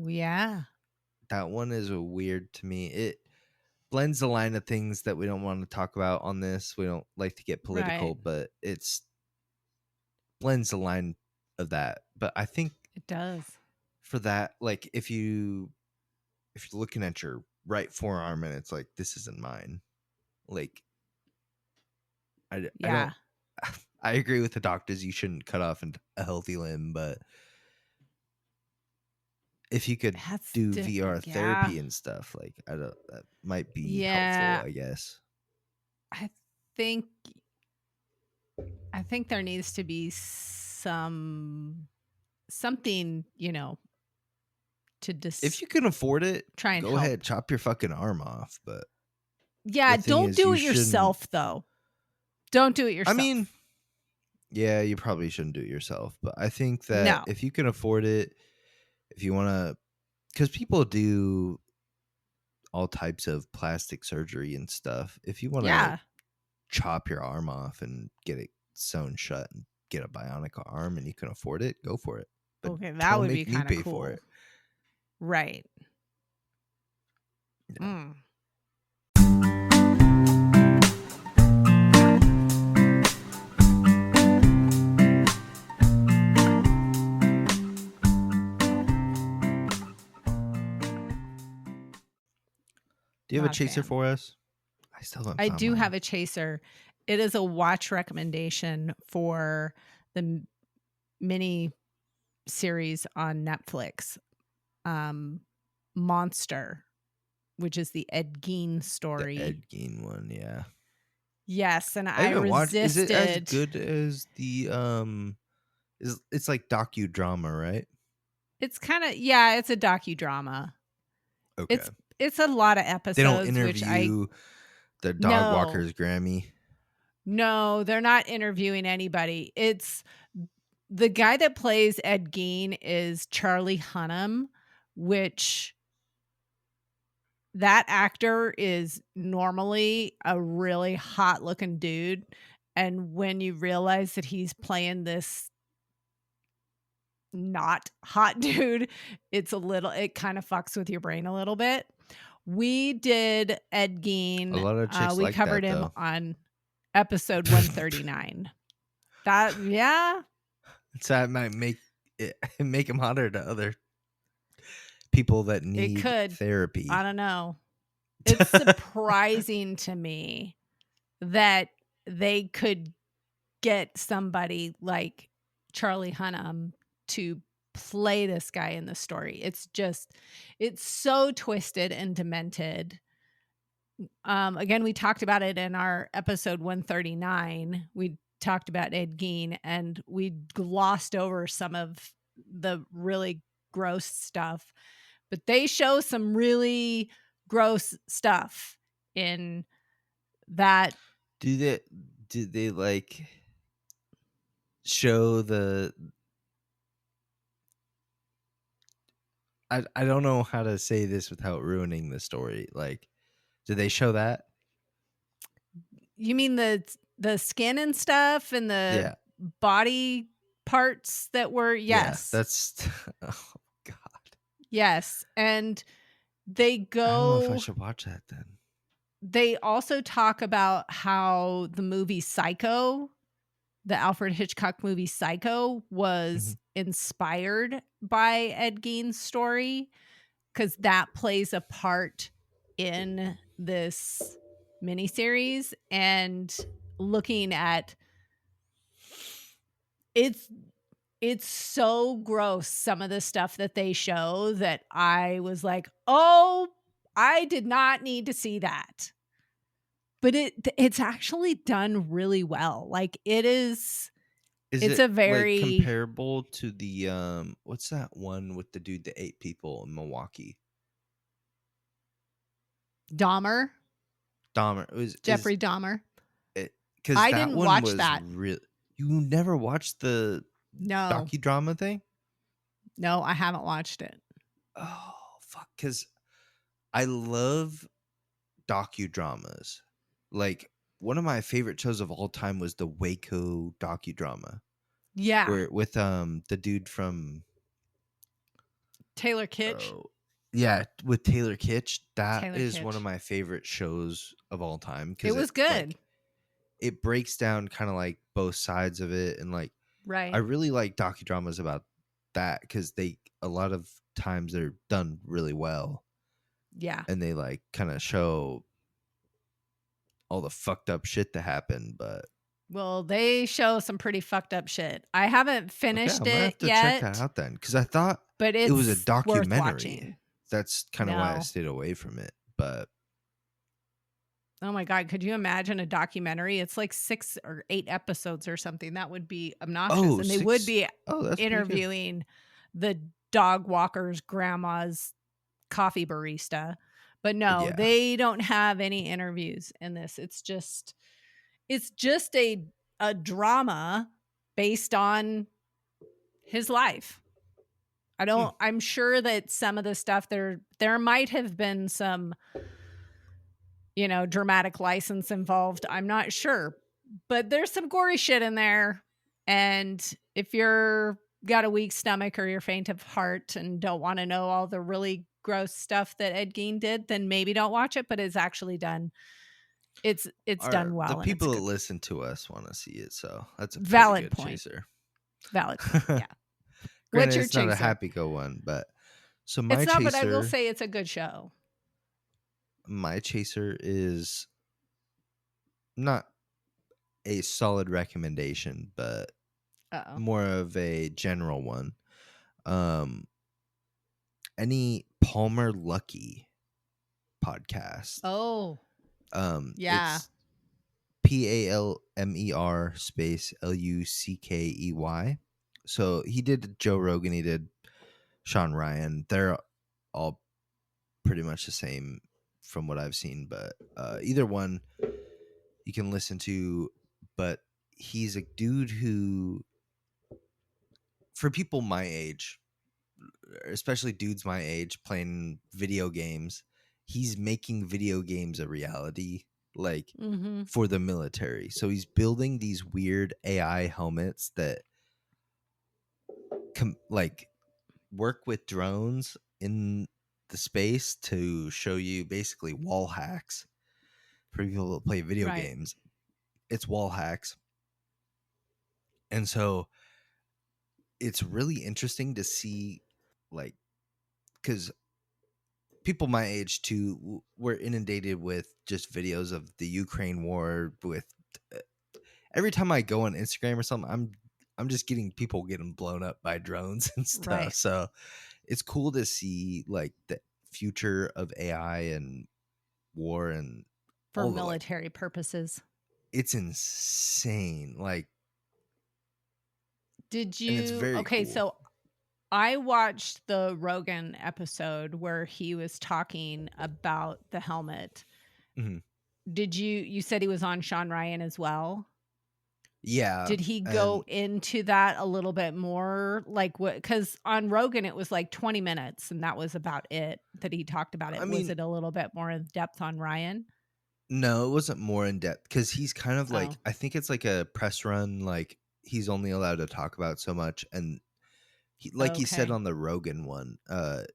that one is weird to me. It blends the line of things that we don't want to talk about on this. We don't like to get political, but it's blends the line of that. But I think it does. For that, like if you're looking at your right forearm and it's like, this isn't mine. Like I don't I agree with the doctors, you shouldn't cut off a healthy limb, but if you could do VR therapy and stuff, like that might be helpful, I guess. I think there needs to be something, to if you can afford it, try and go ahead, chop your fucking arm off. But don't do it yourself, though. Don't do it yourself. I mean, yeah, you probably shouldn't do it yourself, but I think that if you can afford it, if you want to, because people do all types of plastic surgery and stuff. If you want to chop your arm off and get it sewn shut and get a bionic arm and you can afford it, go for it. But that would be kind of cool. For it. Right. Yeah. Do you have a chaser for us? I still don't. I do have a chaser. It is a watch recommendation for the mini series on Netflix, Monster, which is the Ed Gein story. The Ed Gein one, yeah. Yes, and I resisted. Is it as good as the it's like docudrama, right? It's kind of it's a docudrama. Okay. It's a lot of episodes. They don't interview the dog walkers Grammy. No, they're not interviewing anybody. It's the guy that plays Ed Gein is Charlie Hunnam, which that actor is normally a really hot looking dude. And when you realize that he's playing this not hot dude, it kind of fucks with your brain a little bit. We did Ed Gein. A lot of chicks we like covered that, him though. on episode 139. So that might make him hotter to other people that It need could. therapy. I don't know. It's surprising to me that they could get somebody like Charlie Hunnam to play this guy in the story. It's so twisted and demented. Again, we talked about it in our episode 139. We talked about Ed Gein, and we glossed over some of the really gross stuff, but they show some really gross stuff in that. Do they like show the I don't know how to say this without ruining the story. Like, do they show that? You mean the skin and stuff and the body parts that were, yes. Yeah, that's oh god. Yes. And they go, I don't know if I should watch that then. They also talk about how the movie Psycho, the Alfred Hitchcock movie Psycho, was inspired by Ed Gein's story, because that plays a part in this miniseries. And looking at it's so gross, some of the stuff that they show, that I was like, oh, I did not need to see that. But it's actually done really well. Like, it's a very like comparable to the what's that one with the dude that ate people in Milwaukee? Dahmer. It was Jeffrey Dahmer. Because I didn't watch that. You never watched the docudrama thing? No, I haven't watched it. Oh fuck! Because I love docudramas. Like, one of my favorite shows of all time was the Waco docudrama. Yeah, where with the dude from Taylor Kitsch. Yeah, with Taylor Kitsch. That is one of my favorite shows of all time. It was good. Like, it breaks down kind of like both sides of it, and like, right. I really like docudramas about that, because they a lot of times they're done really well. Yeah, and they like kind of show all the fucked up shit that happened, but well, they show some pretty fucked up shit. I haven't finished I'm gonna have to yet. check that out then, because I thought but it was a worth documentary. watching. That's kind of why I stayed away from it. But oh my god, could you imagine a documentary? It's like 6 or 8 episodes or something. That would be obnoxious. And they would be interviewing the dog walker's grandma's coffee barista. But no, they don't have any interviews in this. It's just a drama based on his life. I'm sure that some of the stuff there might have been some, dramatic license involved. I'm not sure, but there's some gory shit in there. And if you're got a weak stomach or you're faint of heart and don't want to know all the really gross stuff that Ed Gein did, then maybe don't watch it. But it's actually done. It's done well. The people that listen to us want to see it, so that's a valid good point. Chaser. Valid point. Yeah. What's your chaser? Not a happy go one, but so my it's not. chaser, but I will say it's a good show. My chaser is not a solid recommendation, but more of a general one. Any Palmer Luckey podcast. Oh. Yeah. It's PALMER space LUCKEY. So he did Joe Rogan, he did Sean Ryan. They're all pretty much the same from what I've seen, but either one you can listen to. But he's a dude who, for people my age, especially dudes my age playing video games, he's making video games a reality, like for the military. So he's building these weird AI helmets that like work with drones in the space to show you basically wall hacks for people that play video games. It's wall hacks. And so it's really interesting to see, like, because people my age too were inundated with just videos of the Ukraine war. With every time I go on Instagram or something, I'm just getting people getting blown up by drones and stuff. Right. So it's cool to see like the future of AI and war and For all the, like, military purposes. it's insane. Like, Did and it's you? very Okay, cool. so I watched the Rogan episode where he was talking about the helmet. Mhm. Did you said he was on Sean Ryan as well? Yeah. Did he go into that a little bit more? Like what? Because on Rogan it was like 20 minutes, and that was about it that he talked about it. I Was mean, it a little bit more in depth on Ryan? no, it wasn't more in depth because he's kind of like, Oh, I think it's like a press run. Like he's only allowed to talk about so much, and like he said okay. on the Rogan one,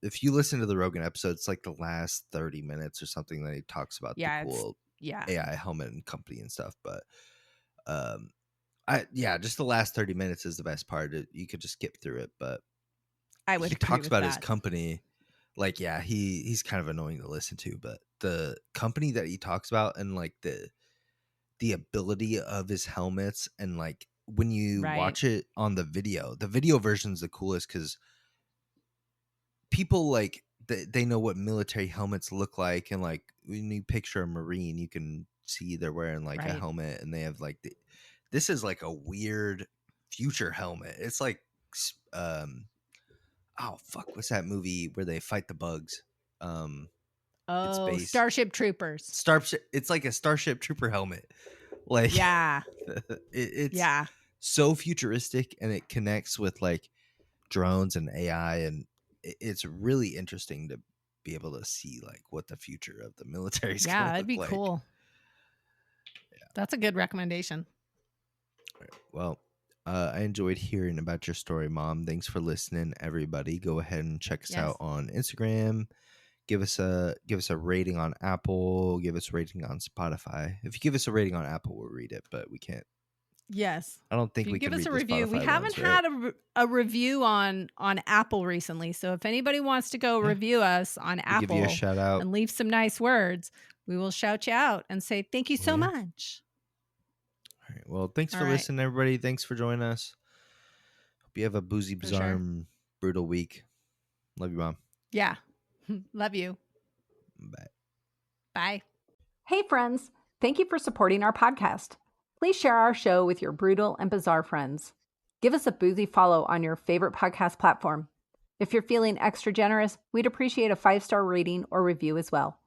if you listen to the Rogan episode, it's like the last 30 minutes or something that he talks about the Yeah, it's cool yeah. AI helmet and company and stuff. But just the last 30 minutes is the best part. You could just skip through it, but I would he agree talks with about his that. company. Like, yeah, he's kind of annoying to listen to, but the company that he talks about and like the ability of his helmets, and like when you Right. watch it on the video version's the coolest because people like they know what military helmets look like, and like when you picture a Marine, you can see they're wearing like a Right. helmet, and they have like this is like a weird future helmet. It's like oh fuck, what's that movie where they fight the bugs? It's Oh, space. Starship Troopers. It's like a Starship Trooper helmet. Like, Yeah. it's Yeah. so futuristic, and it connects with like drones and AI, and it's really interesting to be able to see like what the future of the military is Yeah, going to that'd look be like. cool. That's a good recommendation. Well, I enjoyed hearing about your story, Mom. Thanks for listening, everybody. Go ahead and check us out on Instagram. Give us a rating on Apple. Give us a rating on Spotify. If you give us a rating on Apple, we'll read it, but we can't. Yes. I don't think If you we give can us read a the review. We Spotify haven't ones, right? had a review on Apple recently. So if anybody wants to go review us on We'll give you a Apple shout out. and leave some nice words, we will shout you out and say thank you so much. All right. Well, thanks All for right. listening, everybody. Thanks for joining us. Hope you have a boozy, For bizarre, sure. and brutal week. Love you, Mom. Yeah. Love you. Bye. Bye. Hey, friends. Thank you for supporting our podcast. Please share our show with your brutal and bizarre friends. Give us a boozy follow on your favorite podcast platform. If you're feeling extra generous, we'd appreciate a 5-star rating or review as well.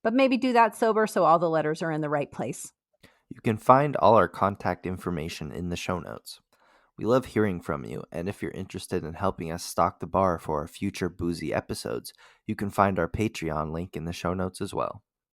But maybe do that sober so all the letters are in the right place. You can find all our contact information in the show notes. We love hearing from you, and if you're interested in helping us stock the bar for our future boozy episodes, you can find our Patreon link in the show notes as well.